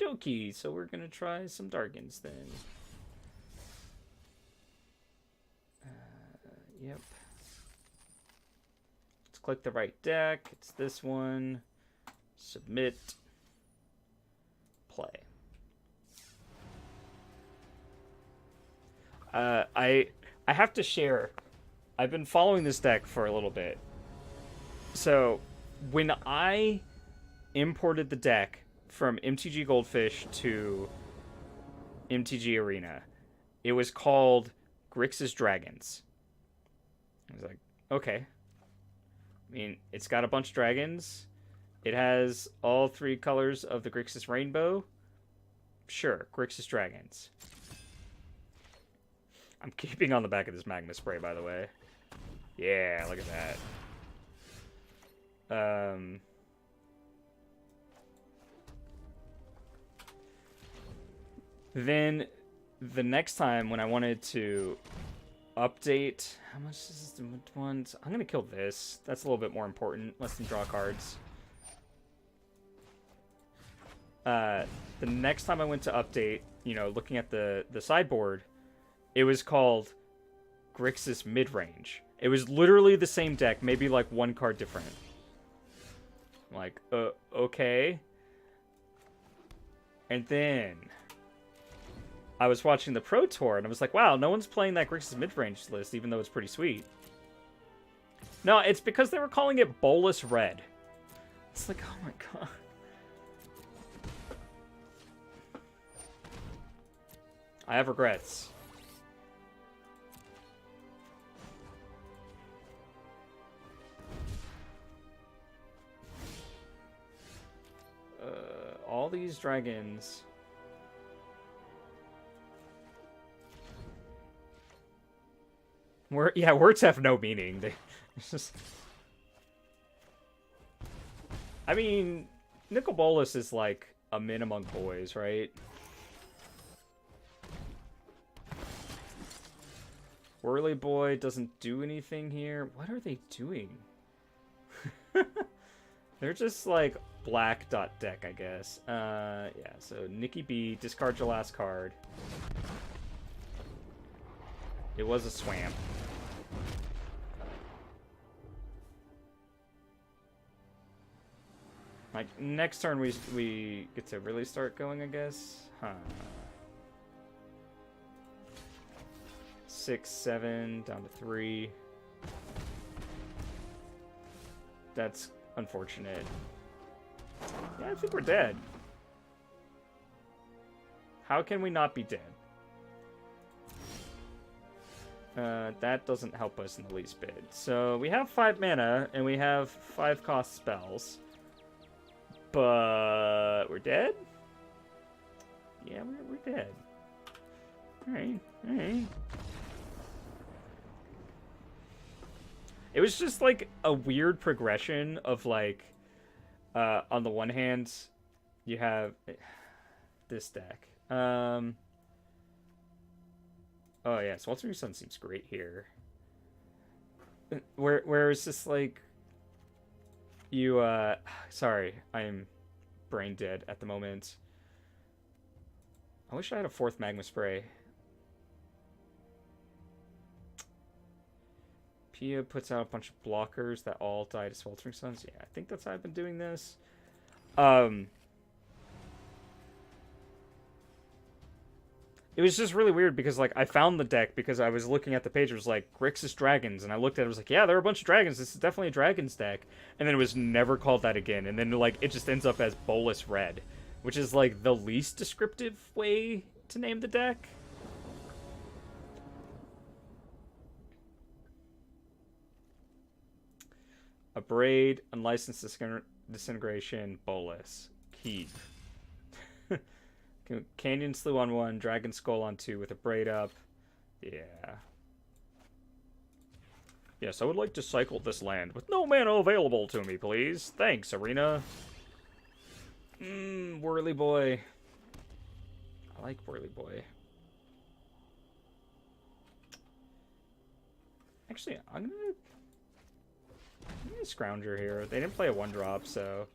dokie. So we're gonna try some Dargans then. Yep. Let's click the right deck. It's this one. Submit. Play. I have to share. I've been following this deck for a little bit. So, when I imported the deck from MTG Goldfish to MTG Arena, it was called Grixis Dragons. I was like, okay. I mean, it's got a bunch of dragons. It has all 3 colors of the Grixis rainbow. Sure, Grixis Dragons. I'm keeping on the back of this magma spray, by the way. Yeah, look at that. Then the next time when I wanted to update, how much is this one? I'm gonna kill this. That's a little bit more important. Less than draw cards. The next time I went to update, you know, looking at the sideboard, it was called Grixis Midrange. It was literally the same deck, maybe like 1 card different. I'm like, okay. And then I was watching the Pro Tour, and I was like, wow, no one's playing that Grixis Midrange list, even though it's pretty sweet. No, it's because they were calling it Bolus Red. It's like, oh my god. I have regrets. All these dragons. Words have no meaning. It's just... I mean, Nicol Bolas is like a min among boys, right? Whirly Boy doesn't do anything here. What are they doing? They're just like black dot deck, I guess. Yeah, so Nikki B, discard your last card. It was a swamp. Like, next turn we get to really start going, I guess? Huh. 6, 7, down to 3. That's unfortunate. Yeah, I think we're dead. How can we not be dead? That doesn't help us in the least bit. So, we have 5 mana, and we have 5 cost spells. But we're dead? Yeah, we're dead. Alright, alright. It was just like a weird progression of like, on the one hand, you have this deck. Oh yeah, so Altering Sun seems great here. Where is this like, you, sorry, I'm brain dead at the moment. I wish I had a 4th Magma Spray. Pia puts out a bunch of blockers that all die to Sweltering Suns. Yeah, I think that's how I've been doing this. It was just really weird because, like, I found the deck because I was looking at the page. It was like, Grixis Dragons. And I looked at it. I was like, yeah, there are a bunch of dragons. This is definitely a Dragons deck. And then it was never called that again. And then, like, it just ends up as Bolus Red, which is, like, the least descriptive way to name the deck. Abrade, Unlicensed Disintegration, Bolus. Keep. Canyon Slew on 1, Dragon Skull on 2 with Abrade up. Yeah. Yes, I would like to cycle this land with no mana available to me, please. Thanks, Arena. Whirly Boy. I like Whirly Boy. Actually, I'm gonna Scrounger here. They didn't play a 1-drop, so...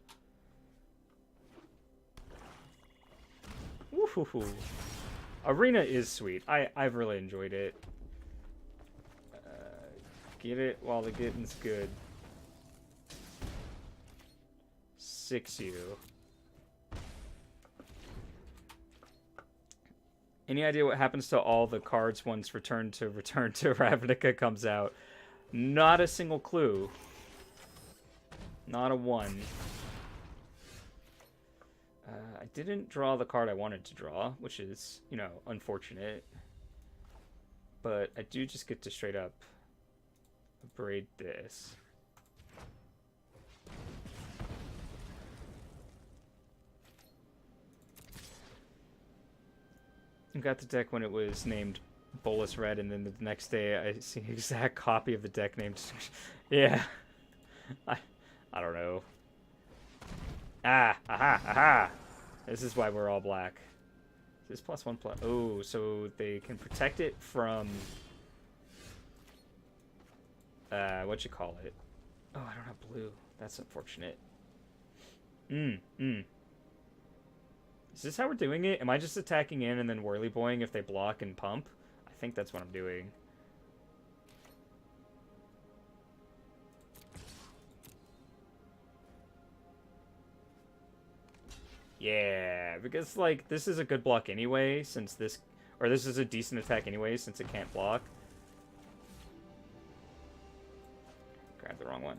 Ooh. Arena is sweet. I've really enjoyed it. Get it while the getting's good. 6U. Any idea what happens to all the cards once Return to Ravnica comes out? Not a single clue. Not a one. I didn't draw the card I wanted to draw, which is, you know, unfortunate. But I do just get to straight up braid this. I got the deck when it was named Bolus Red, and then the next day I see an exact copy of the deck named... Yeah. I don't know. Aha! This is why we're all black. This +1 plus... Oh, so they can protect it from... what you call it? Oh, I don't have blue. That's unfortunate. Is this how we're doing it? Am I just attacking in and then whirly boying if they block and pump? I think that's what I'm doing. Yeah, because, like, this is a good block anyway, since this... Or this is a decent attack anyway, since it can't block. Grab the wrong one.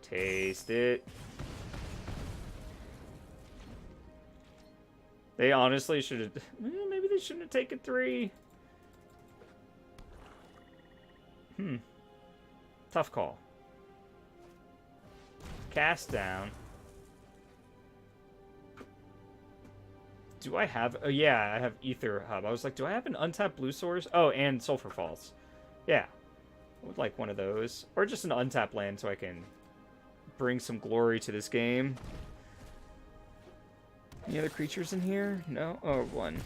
Taste it. They honestly should have... Maybe they shouldn't have taken 3. Tough call. Cast down. Do I have... Oh, yeah, I have Ether Hub. I was like, do I have an untapped blue source? Oh, and Sulfur Falls. Yeah. I would like one of those. Or just an untapped land so I can bring some glory to this game. Any other creatures in here? No? Oh, one.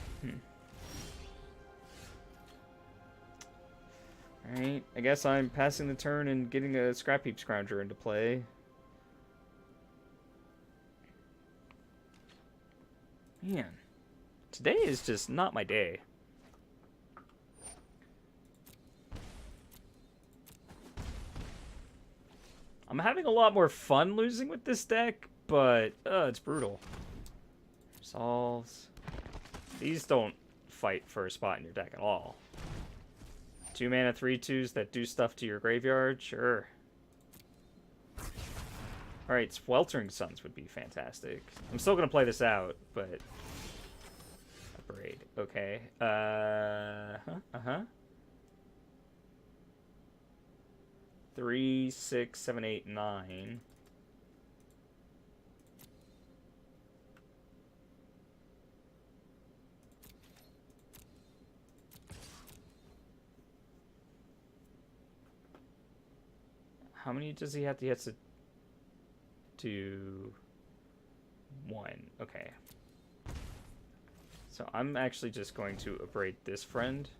Alright. I guess I'm passing the turn and getting a Scrap Heap Scrounger into play. Man. Today is just not my day. I'm having a lot more fun losing with this deck, but it's brutal. Solves. These don't fight for a spot in your deck at all. 2 mana 3/2s that do stuff to your graveyard, sure. Alright, Sweltering Suns would be fantastic. I'm still gonna play this out, but... Braid. Okay. 3, 6, 7, 8, 9. How many does he have to... He has to do 1. Okay. So I'm actually just going to abrade this friend.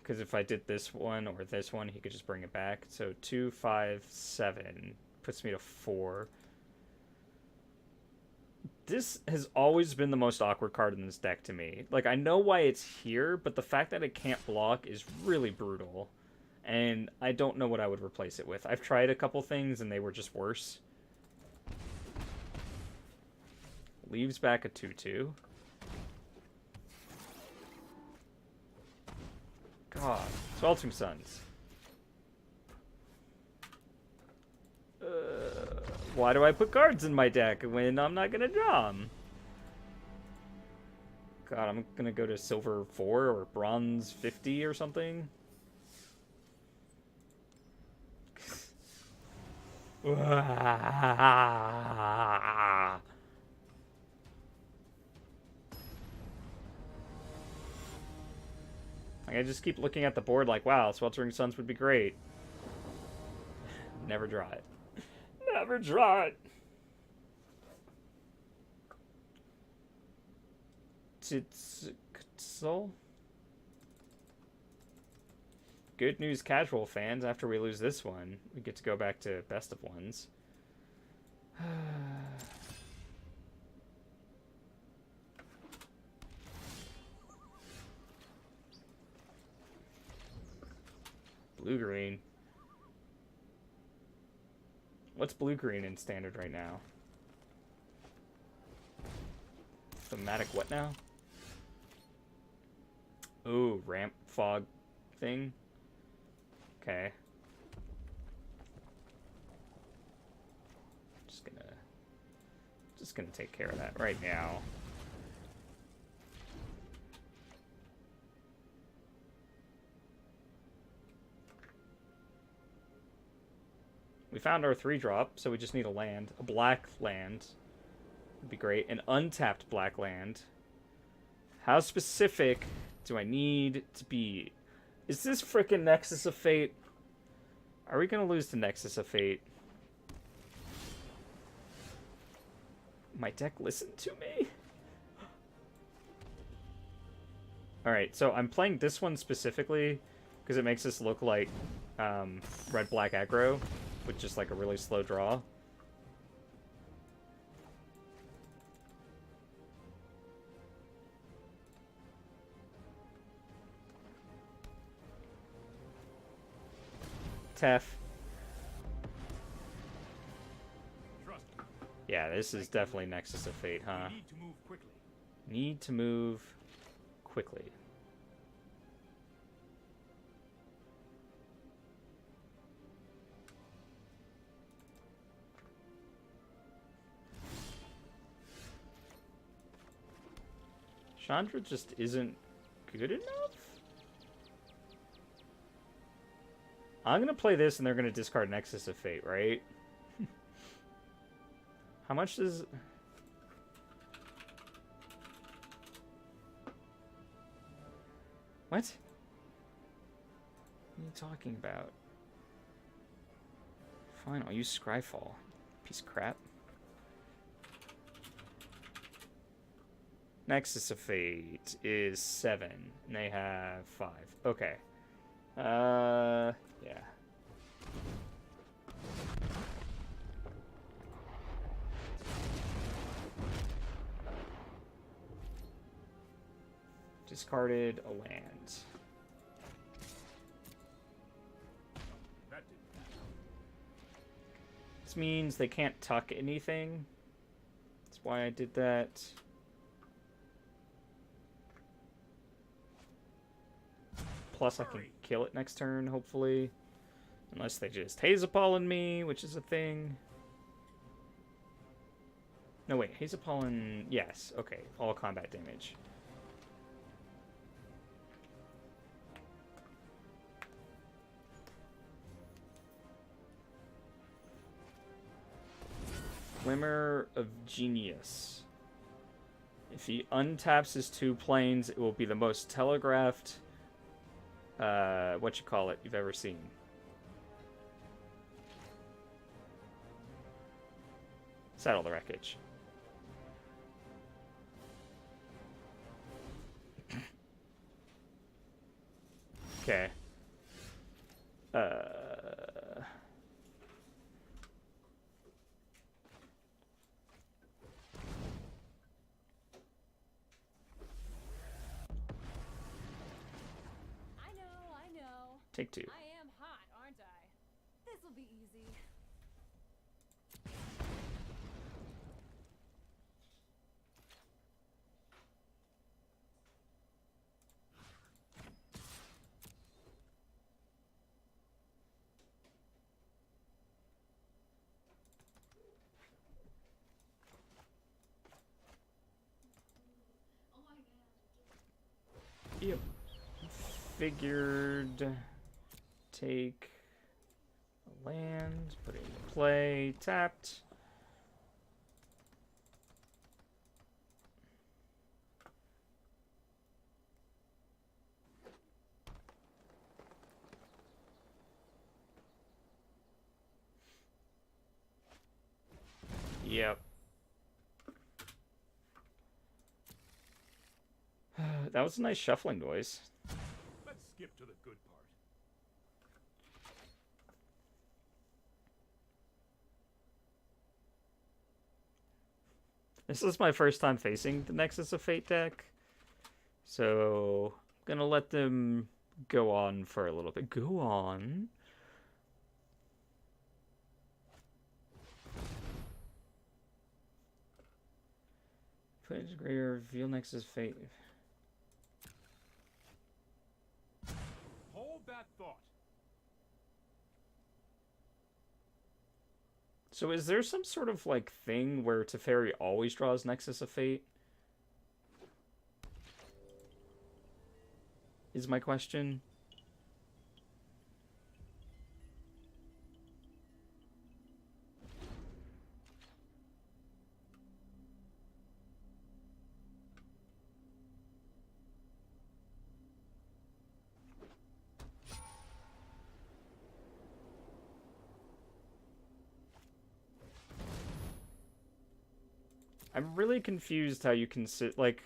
Because if I did this one or this one, he could just bring it back. So 2, 5, 7 puts me to 4. This has always been the most awkward card in this deck to me. Like, I know why it's here, but the fact that it can't block is really brutal. And I don't know what I would replace it with. I've tried a couple things, and they were just worse. Leaves back a 2/2. God. Sweltering Suns. Why do I put cards in my deck when I'm not gonna draw them? God, I'm gonna go to silver 4 or bronze 50 or something. Like, I just keep looking at the board like, wow, Sweltering Suns would be great. Never draw it. Never draw it. Titsel? good news, casual fans. After we lose this one, we get to go back to best of ones. Blue-green. What's blue-green in standard right now? Thematic what now? Ooh, ramp fog thing. Okay. Just gonna take care of that right now. We found our 3-drop, so we just need a land. A black land would be great. An untapped black land. How specific do I need to be? Is this frickin' Nexus of Fate? Are we gonna lose to Nexus of Fate? My deck listened to me? Alright, so I'm playing this one specifically because it makes this look like red-black aggro with just like a really slow draw. Tef. Yeah, this is definitely Nexus of Fate, huh? Need to move quickly. Need to move quickly. Chandra just isn't good enough? I'm gonna play this and they're gonna discard Nexus of Fate, right? How much does... What? What are you talking about? Fine, I'll use Scryfall. Piece of crap. Nexus of Fate is 7, and they have 5. Okay. Yeah. Discarded a land. This means they can't tuck anything. That's why I did that. Plus I can kill it next turn, hopefully. Unless they just Haze-a-Pollen me, which is a thing. No, wait. Haze-a-Pollen... Yes. Okay. All combat damage. Glimmer of Genius. If he untaps his 2 planes, it will be the most telegraphed, you've ever seen. Settle the wreckage. Okay. Take 2. I am hot, aren't I? This'll be easy. Yep. Figured... Take a land, put it into play, tapped. Yep. That was a nice shuffling noise. Let's skip to the good part. This is my first time facing the Nexus of Fate deck, so I'm gonna let them go on for a little bit. Go on. Put integrator, reveal Nexus of Fate. Hold that thought. So is there some sort of like thing where Teferi always draws Nexus of Fate? Is my question. I'm really confused how you can sit, like,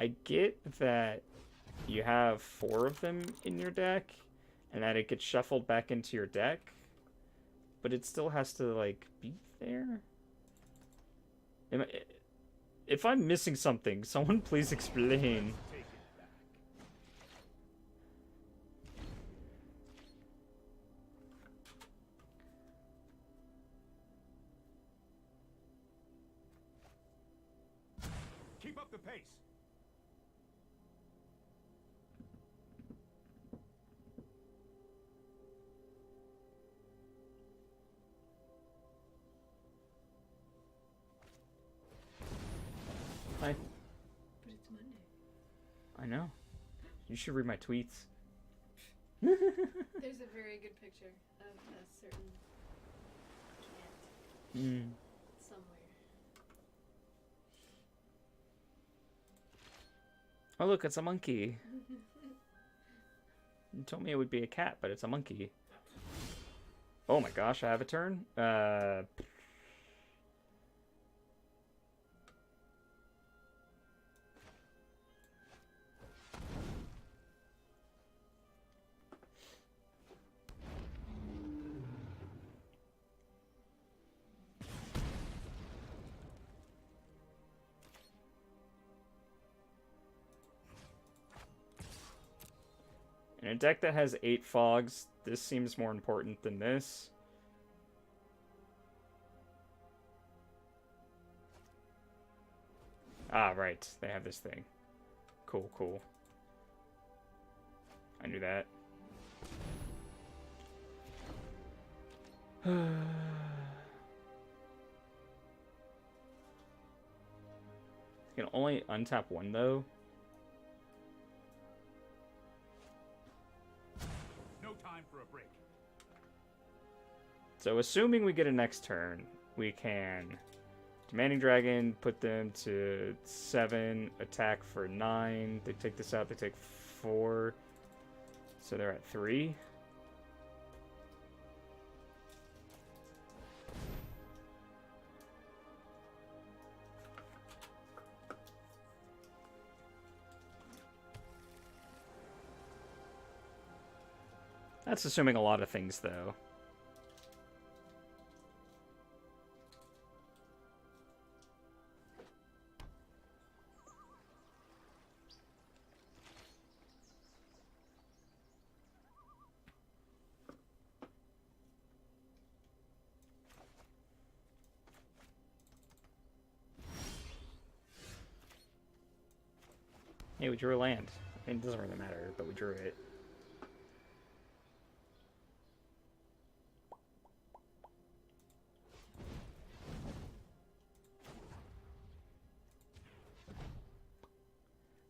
I get that you have 4 of them in your deck, and that it gets shuffled back into your deck, but it still has to, like, be there? If I'm missing something, someone please explain. Take it back. Keep up the pace. Hi. But it's Monday. I know. You should read my tweets. There's a very good picture of a certain cat Mm. somewhere. Oh, look, it's a monkey. You told me it would be a cat, but it's a monkey. Oh my gosh, I have a turn? In a deck that has 8 fogs, this seems more important than this. Ah, right. They have this thing. Cool, cool. I knew that. You can only untap 1, though. No time for a break. So assuming we get a next turn, we can Demanding Dragon, put them to 7, attack for 9. They take this out, they take 4. So they're at 3. That's assuming a lot of things, though. Hey, we drew a land. I mean, it doesn't really matter, but we drew it.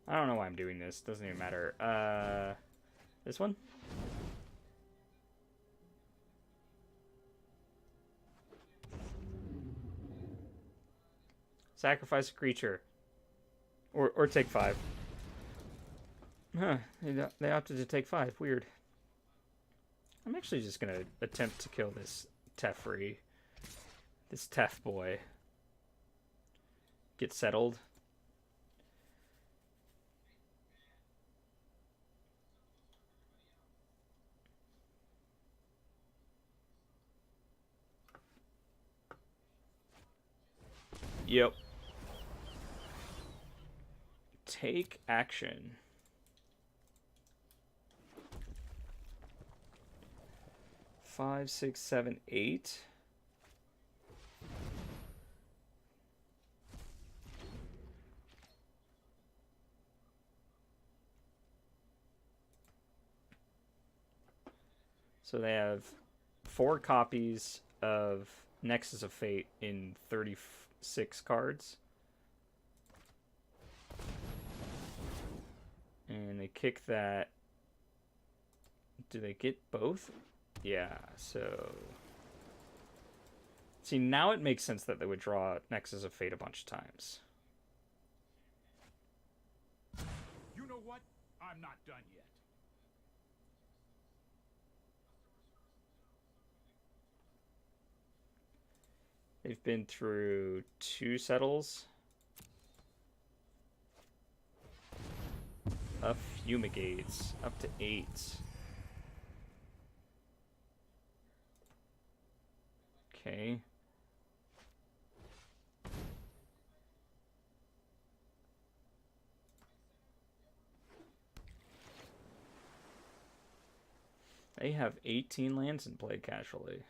I don't know why I'm doing this. Doesn't even matter. This one? Sacrifice a creature. Or take 5. Huh, they opted to take 5. Weird. I'm actually just gonna attempt to kill this Teferi. This Tef boy. Get settled. Yep. Take action. Five, six, seven, eight. So they have 4 copies of Nexus of Fate in 36 cards. And they kick that. Do they get both? Yeah, so... See, now it makes sense that they would draw Nexus of Fate a bunch of times. You know what? I'm not done yet. They've been through 2 settles. A fumigates. Up to 8. Okay. They have 18 lands in play casually.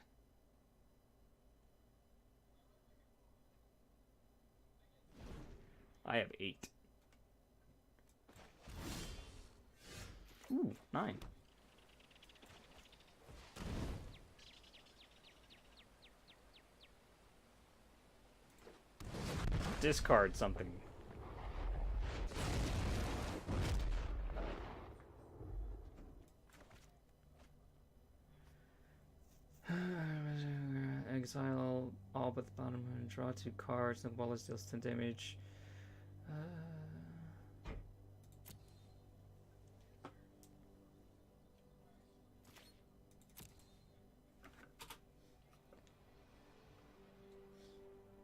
I have 8. Ooh, 9. Discard something. Exile all but the bottom and draw 2 cards, and Wallace deals 10 damage.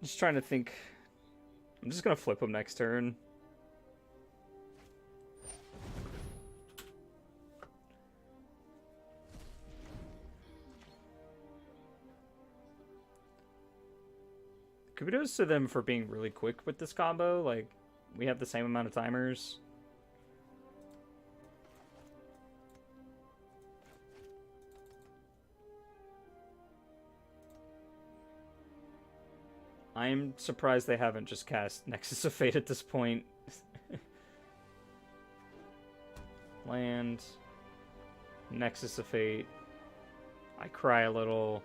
Just trying to think. I'm just gonna flip him next turn. Kudos to them for being really quick with this combo. Like, we have the same amount of timers. I'm surprised they haven't just cast Nexus of Fate at this point. Land. Nexus of Fate. I cry a little.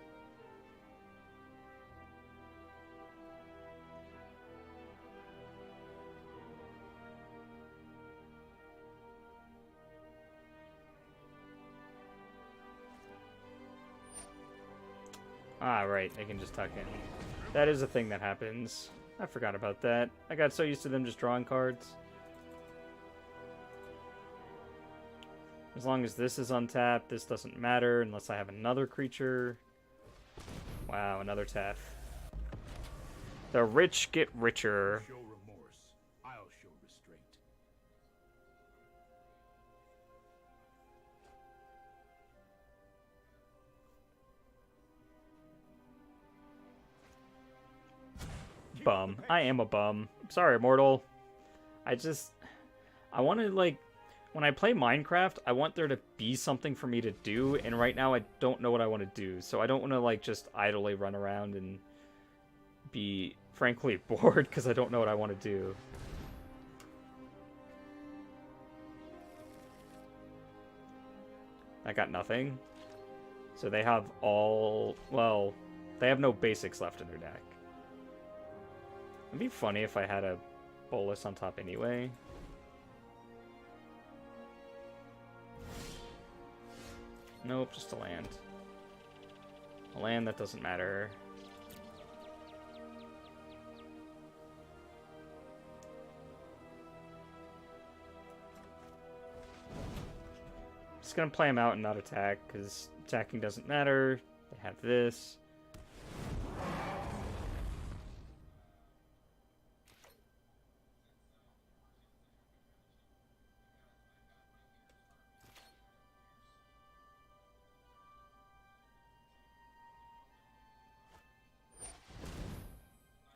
Ah, right, they can just tuck in. That is a thing that happens. I forgot about that. I got so used to them just drawing cards. As long as this is untapped, this doesn't matter unless I have another creature. Wow, another tap. The rich get richer. Show remorse. I'll show restraint. Bum. I am a bum. Sorry, Immortal. I want to, like, when I play Minecraft, I want there to be something for me to do, and right now I don't know what I want to do, so I don't want to, like, just idly run around and be, frankly, bored, because I don't know what I want to do. I got nothing. So they have all, well, they have no basics left in their deck. It'd be funny if I had a bolus on top anyway. Nope, just a land. A land that doesn't matter. Just gonna play them out and not attack, because attacking doesn't matter. They have this.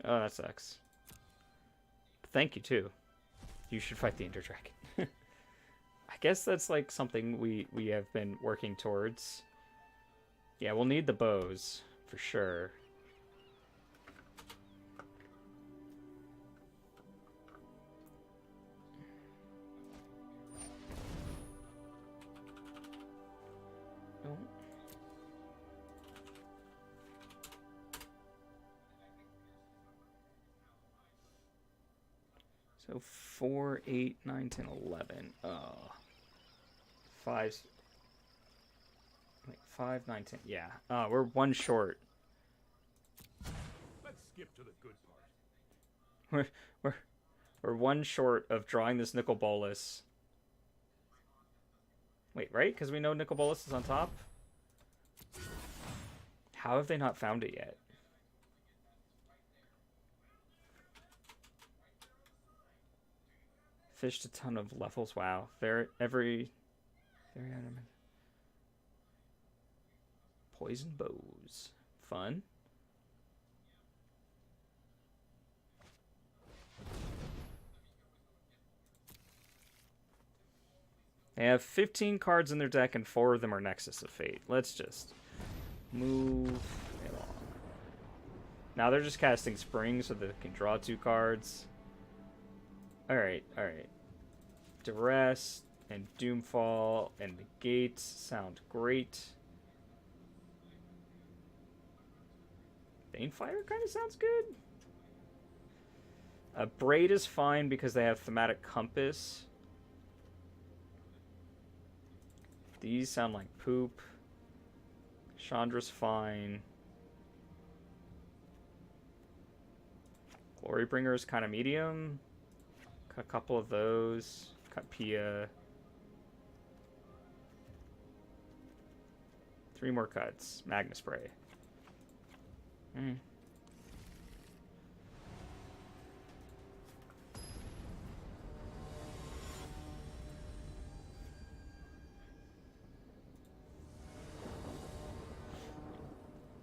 Oh, that sucks. Thank you, too. You should fight the Ender Dragon. I guess that's like something we have been working towards. Yeah, we'll need the bows, for sure. Oh. So 4, 8, 9, 10, 11. Oh. 5, like 5, 9, 10. Yeah. We're one short. Let's skip to the good part. We're one short of drawing this Nicol Bolas. Wait, right? Because we know Nicol Bolas is on top? How have they not found it yet? Fished a ton of levels. Wow. Very adamant. Poison bows. Fun. They have 15 cards in their deck and 4 of them are Nexus of Fate. Let's just move it on. Now they're just casting Spring so they can draw 2 cards. Alright, alright. Duress and Doomfall and Negate sound great. Banefire kind of sounds good. Braid is fine because they have Thematic Compass. These sound like poop. Chandra's fine. Glorybringer is kind of medium. Cut a couple of those. Cut Pia. 3 more cuts. Magna Spray.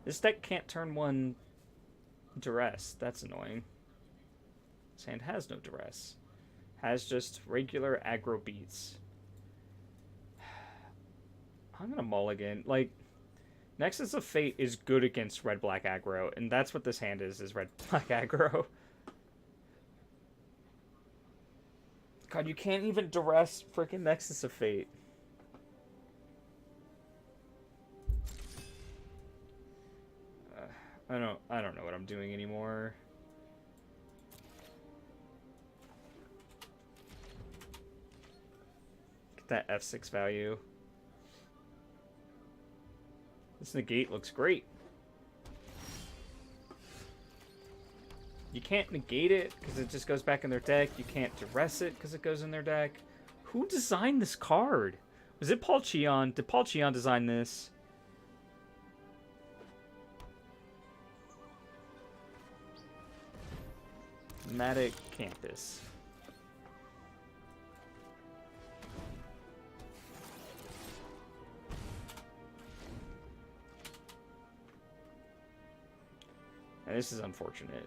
This deck can't turn 1 Duress. That's annoying. This hand has no Duress. Has just regular aggro beats. I'm gonna mulligan. Like, Nexus of Fate is good against red-black aggro, and that's what this hand is red-black aggro. God, you can't even Duress freaking Nexus of Fate. I don't know what I'm doing anymore. Get that F6 value. This negate looks great. You can't negate it because it just goes back in their deck. You can't duress it because it goes in their deck. Who designed this card? Was it Paul Cheon? Did Paul Cheon design this? Thematic Campus. And this is unfortunate.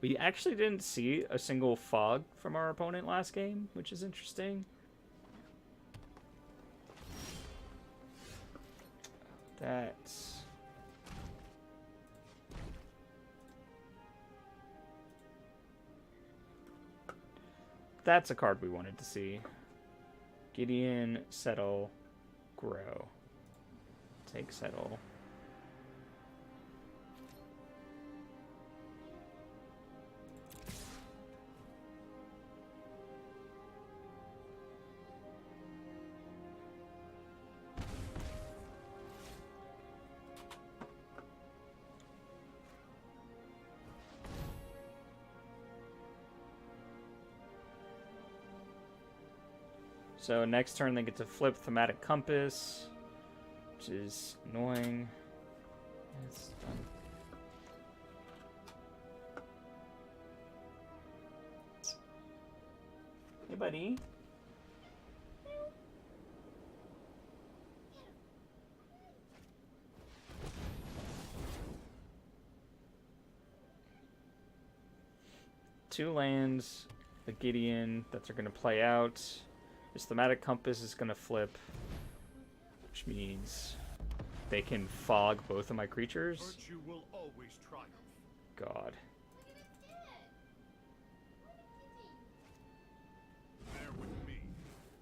We actually didn't see a single fog from our opponent last game, which is interesting. That's a card we wanted to see. Gideon, Settle, Grow. Take Settle. So next turn they get to flip Thematic Compass, which is annoying. It's done. Hey, buddy. Two lands, a Gideon that they're going to play out. This Thematic Compass is going to flip, which means they can fog both of my creatures. Virtue will always triumph. God. Bear with me.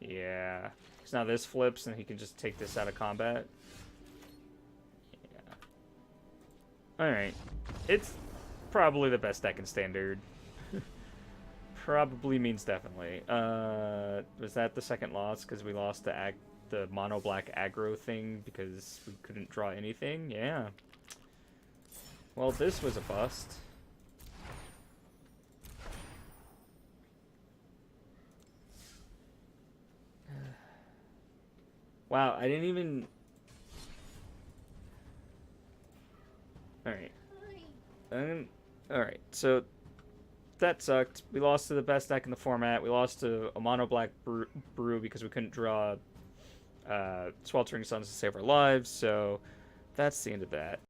Yeah. Because now this flips and he can just take this out of combat. Yeah. Alright. It's probably the best deck in Standard. Probably means definitely. Was that the second loss? Because we lost the mono black aggro thing because we couldn't draw anything? Yeah. Well, this was a bust. Wow, I didn't even... Alright. Alright, so... That sucked. We lost to the best deck in the format. We lost to a mono black brew because we couldn't draw Sweltering Suns to save our lives. So that's the end of that.